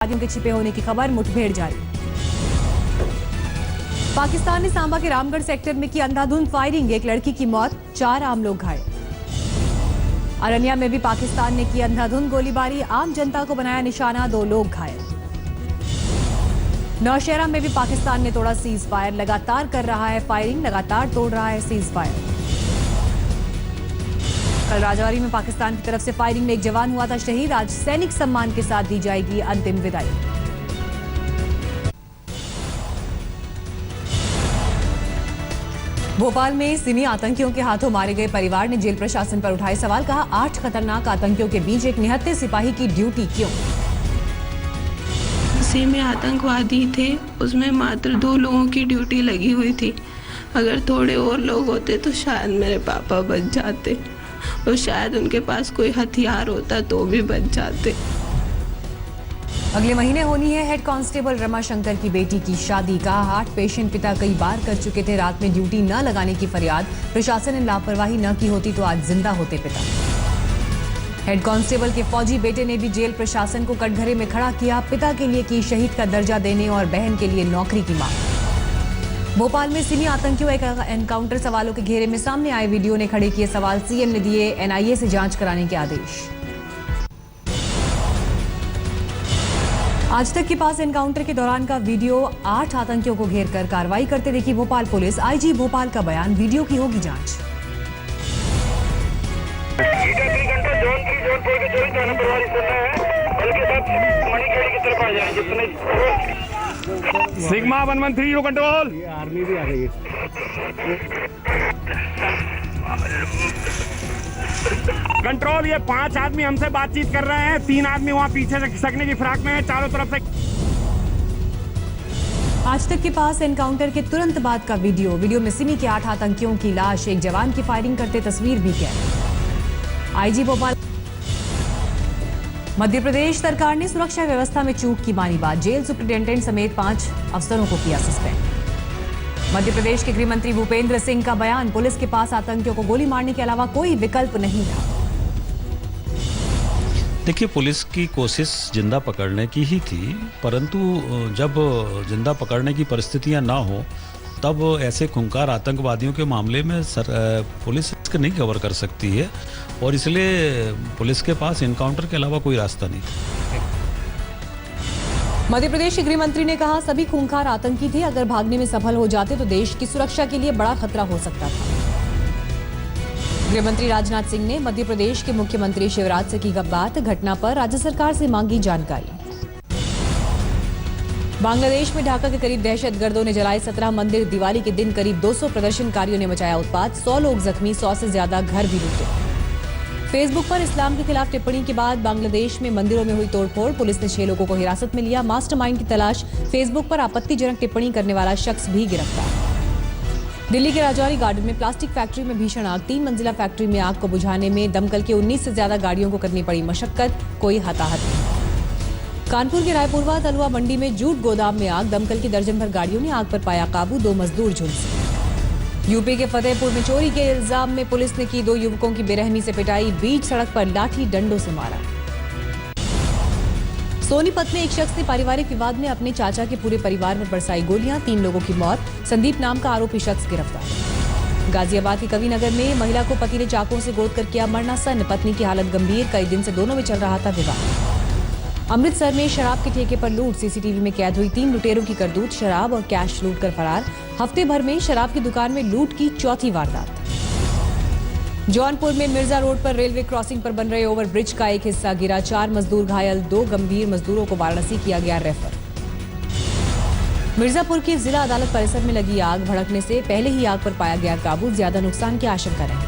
आतंकियों के छिपे होने की खबर, मुठभेड़ जारी। पाकिस्तान ने सांबा के रामगढ़ सेक्टर में की अंधाधुंध फायरिंग, एक लड़की की मौत, 4 आम लोग घायल। अरनिया में भी पाकिस्तान ने की अंधाधुंध गोलीबारी, आम जनता को बनाया निशाना, 2 लोग घायल। नौशहरा में भी पाकिस्तान ने तोड़ा सीज फायर, लगातार कर रहा है फायरिंग, लगातार तोड़ रहा है सीज फायर। कल राजौरी में पाकिस्तान की तरफ से फायरिंग में एक जवान हुआ था शहीद, आज सैनिक सम्मान के साथ दी जाएगी अंतिम विदाई। भोपाल में सिमी आतंकियों के हाथों मारे गए परिवार ने जेल प्रशासन पर उठाए सवाल, कहा 8 खतरनाक आतंकियों के बीच एक निहत्थे सिपाही की ड्यूटी क्यों? सिमी आतंकवादी थे, उसमें मात्र 2 लोगों की ड्यूटी लगी हुई थी। अगर थोड़े और लोग होते तो शायद मेरे पापा बच जाते, और शायद उनके पास कोई हथियार होता तो भी बच जाते। अगले महीने होनी है हेड कांस्टेबल रमाशंकर की बेटी की शादी, कहा हार्ट पेशेंट पिता कई बार कर चुके थे रात में ड्यूटी न लगाने की फरियाद, प्रशासन ने लापरवाही न की होती तो आज जिंदा होते पिता। हेड कांस्टेबल के फौजी बेटे ने भी जेल प्रशासन को कटघरे में खड़ा किया, पिता के लिए की शहीद का दर्जा देने और बहन के लिए नौकरी की मांग। भोपाल में सिमी आतंकियों एक एनकाउंटर, सवालों के घेरे में सामने आए वीडियो ने खड़े किए सवाल, सीएम ने दिए एनआईए से जांच कराने के आदेश। आज तक के पास एनकाउंटर के दौरान का वीडियो, 8 आतंकियों को घेर कर कार्रवाई करते देखी भोपाल पुलिस, आईजी भोपाल का बयान, वीडियो की होगी जांच। सिग्मा 113 कंट्रोल, ये आर्मी भी आ गई है। कंट्रोल, ये 5 आदमी हमसे बातचीत कर रहे हैं, 3 आदमी वहाँ पीछे से खिसकने की फिराक में है, चारों तरफ से। आज तक के पास एनकाउंटर के तुरंत बाद का वीडियो में सिमी के 8 आतंकियों की लाश, एक जवान की फायरिंग करते तस्वीर भी कैद। आईजी भोपाल। मध्य प्रदेश सरकार ने सुरक्षा व्यवस्था में चूक की मानी बात, जेल सुप्रिंटेंडेंट समेत 5 अफसरों को किया सस्पेंड। मध्य प्रदेश के गृह मंत्री भूपेंद्र सिंह का बयान, पुलिस के पास आतंकियों को गोली मारने के अलावा कोई विकल्प नहीं था। देखिए, पुलिस की कोशिश जिंदा पकड़ने की ही थी, परंतु जब जिंदा पकड़ने की परिस्थितियां ना हो तब ऐसे खूंखार आतंकवादियों के मामले में पुलिस रिस्क नहीं कवर कर सकती है, और इसलिए पुलिस के पास एनकाउंटर के अलावा कोई रास्ता नहीं था। मध्य प्रदेश के गृह मंत्री ने कहा सभी खूंखार आतंकी थे, अगर भागने में सफल हो जाते तो देश की सुरक्षा के लिए बड़ा खतरा हो सकता था। गृह मंत्री राजनाथ सिंह ने मध्य प्रदेश के मुख्यमंत्री शिवराज से की बात, घटना पर राज्य सरकार से मांगी जानकारी। बांग्लादेश में ढाका के करीब दहशतगर्दों ने जलाए 17 मंदिर, दिवाली के दिन करीब 200 प्रदर्शनकारियों ने मचाया उत्पात, 100 लोग जख्मी, 100 से ज्यादा घर भी लूटे। फेसबुक पर इस्लाम के खिलाफ टिप्पणी के बाद बांग्लादेश में मंदिरों में हुई तोड़फोड़, पुलिस ने 6 लोगों को हिरासत में लिया, मास्टरमाइंड की तलाश, फेसबुक पर आपत्तिजनक टिप्पणी करने वाला शख्स भी गिरफ्तार। दिल्ली के राजौरी गार्डन में प्लास्टिक फैक्ट्री में भीषण आग, 3 मंजिला फैक्ट्री में आग को बुझाने में दमकल के 19 से ज्यादा गाड़ियों को करनी पड़ी मशक्कत, कोई हताहत नहीं। कानपुर के रायपुरवा तलुआ मंडी में जूट गोदाम में आग, दमकल की दर्जन भर गाड़ियों ने आग पर पाया काबू, 2 मजदूर झुलसे। यूपी के फतेहपुर में चोरी के इल्जाम में पुलिस ने की 2 युवकों की बेरहमी से पिटाई, बीच सड़क पर लाठी डंडों से मारा। सोनीपत में एक शख्स ने पारिवारिक विवाद में अपने चाचा के पूरे परिवार में बरसाई गोलियां, 3 लोगों की मौत, संदीप नाम का आरोपी शख्स गिरफ्तार। गाजियाबाद के कविनगर में महिला को पति ने चाकुओं से गोद कर किया मरणासन, पत्नी की हालत गंभीर, कई दिन से दोनों में चल रहा था विवाद। अमृतसर में शराब के ठेके पर लूट, सीसीटीवी में कैद हुई 3 लुटेरों की करतूत, शराब और कैश लूट कर फरार, हफ्ते भर में शराब की दुकान में लूट की 4थी वारदात। जौनपुर में मिर्जा रोड पर रेलवे क्रॉसिंग पर बन रहे ओवरब्रिज का एक हिस्सा गिरा, 4 मजदूर घायल, 2 गंभीर मजदूरों को वाराणसी किया गया रेफर। मिर्जापुर की जिला अदालत परिसर में लगी आग, भड़कने से पहले ही आग पर पाया गया काबू, ज्यादा नुकसान की आशंका नहीं।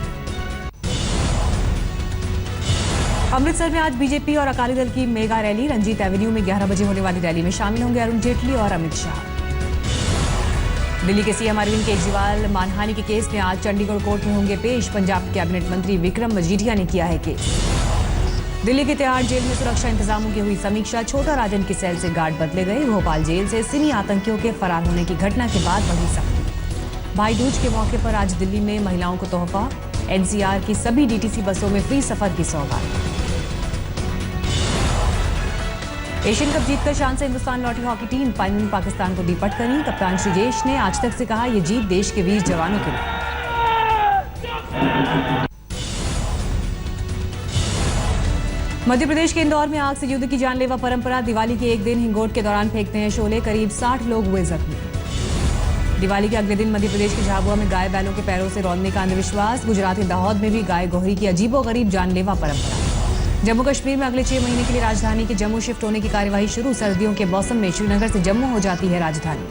अमृतसर में आज बीजेपी और अकाली दल की मेगा रैली, रंजीत एवेन्यू में 11 बजे होने वाली रैली में शामिल होंगे अरुण जेटली और अमित शाह। दिल्ली के सीएम अरविंद केजरीवाल मानहानि के केस में आज चंडीगढ़ कोर्ट में होंगे पेश, पंजाब कैबिनेट मंत्री विक्रम मजीठिया ने किया है केस। दिल्ली के तिहाड़ जेल में सुरक्षा इंतजामों की हुई समीक्षा, छोटा राजन की सेल से गार्ड बदले गए, भोपाल जेल से सिमी आतंकियों के फरार होने की घटना के बाद बढ़ी सख्ती। भाई दूज के मौके पर आज दिल्ली में महिलाओं को तोहफा, एनसीआर की सभी डीटीसी बसों में फ्री सफर की सौगात। एशियन कप जीतकर शान से हिंदुस्तान लौटी हॉकी टीम फाइनल में पाकिस्तान को दी पटकनी। कप्तान श्रीजेश ने आज तक से कहा, यह जीत देश के वीर जवानों के लिए। मध्य प्रदेश के इंदौर में आग से युद्ध की जानलेवा परंपरा। दिवाली के एक दिन हिंगोट के दौरान फेंकते हैं शोले, करीब 60 लोग हुए जख्मी। दिवाली के अगले दिन मध्य प्रदेश के झाबुआ में गाय बैलों के पैरों से रौंदने का अंधविश्वास। गुजरात के दाहोद में भी गाय गोहरी की अजीबोगरीब जानलेवा परंपरा। जम्मू कश्मीर में अगले 6 महीने के लिए राजधानी के जम्मू शिफ्ट होने की कार्यवाही शुरू। सर्दियों के मौसम में श्रीनगर से जम्मू हो जाती है राजधानी।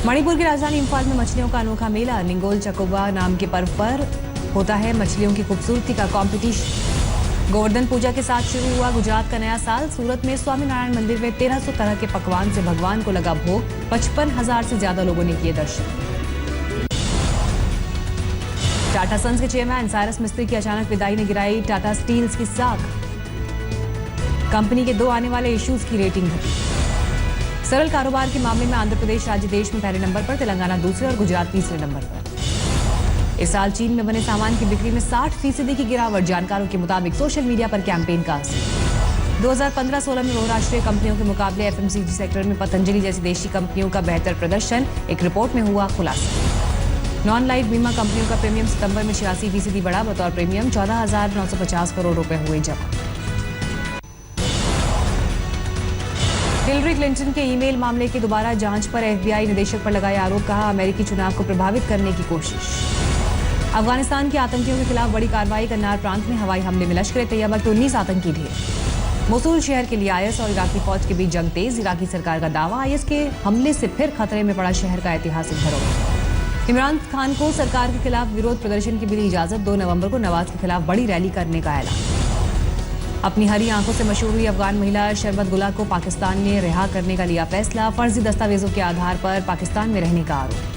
मणिपुर की राजधानी इम्फाल में मछलियों का अनोखा मेला। निंगोल चकोबा नाम के पर्व पर होता है मछलियों की खूबसूरती का कॉम्पिटिशन। गोवर्धन पूजा के साथ शुरू हुआ गुजरात का नया साल। सूरत में स्वामीनारायण मंदिर में 1300 तरह के पकवान से भगवान को लगा भोग। 55,000 से ज्यादा लोगों ने किए दर्शन। टाटा सन्स के चेयरमैन साइरस मिस्त्री की अचानक विदाई ने गिराई टाटा स्टील्स की साख। कंपनी के 2 आने वाले इश्यूज की रेटिंग घटी। सरल कारोबार के मामले में आंध्र प्रदेश राज्य देश में पहले नंबर पर, तेलंगाना दूसरे और गुजरात तीसरे नंबर पर। इस साल चीन में बने सामान की बिक्री में 60% की गिरावट। जानकारों के मुताबिक सोशल मीडिया पर कैंपेन का असर। 2015-16 में बहुराष्ट्रीय कंपनियों के मुकाबले एफएमसीजी सेक्टर में पतंजलि जैसी देशी कंपनियों का बेहतर प्रदर्शन। एक रिपोर्ट में हुआ खुलासा। नॉन लाइफ बीमा कंपनियों का प्रीमियम सितंबर में 86% बढ़ा। बतौर प्रीमियम 14,950 करोड़ रुपए हुए जमा। हिलरी क्लिंटन के ईमेल मामले की दोबारा जांच पर एफबीआई निदेशक पर लगाया आरोप। कहा, अमेरिकी चुनाव को प्रभावित करने की कोशिश। अफगानिस्तान के आतंकियों के खिलाफ बड़ी कार्रवाई। कन्नार प्रांत में हवाई हमले में लश्कर तैयबा के 19 आतंकी ढेर। मोसूल शहर के लिए आईएस और इराकी फौज के बीच जंग तेज। इराकी सरकार का दावा, आईएस के हमले से फिर खतरे में पड़ा शहर का ऐतिहासिक धरोहर। इमरान खान को सरकार के खिलाफ विरोध प्रदर्शन की मिली इजाजत। 2 नवंबर को नवाज के खिलाफ बड़ी रैली करने का ऐलान। अपनी हरी आंखों से मशहूर हुई अफगान महिला शरबत गुला को पाकिस्तान ने रिहा करने का लिया फैसला। फर्जी दस्तावेजों के आधार पर पाकिस्तान में रहने का आरोप।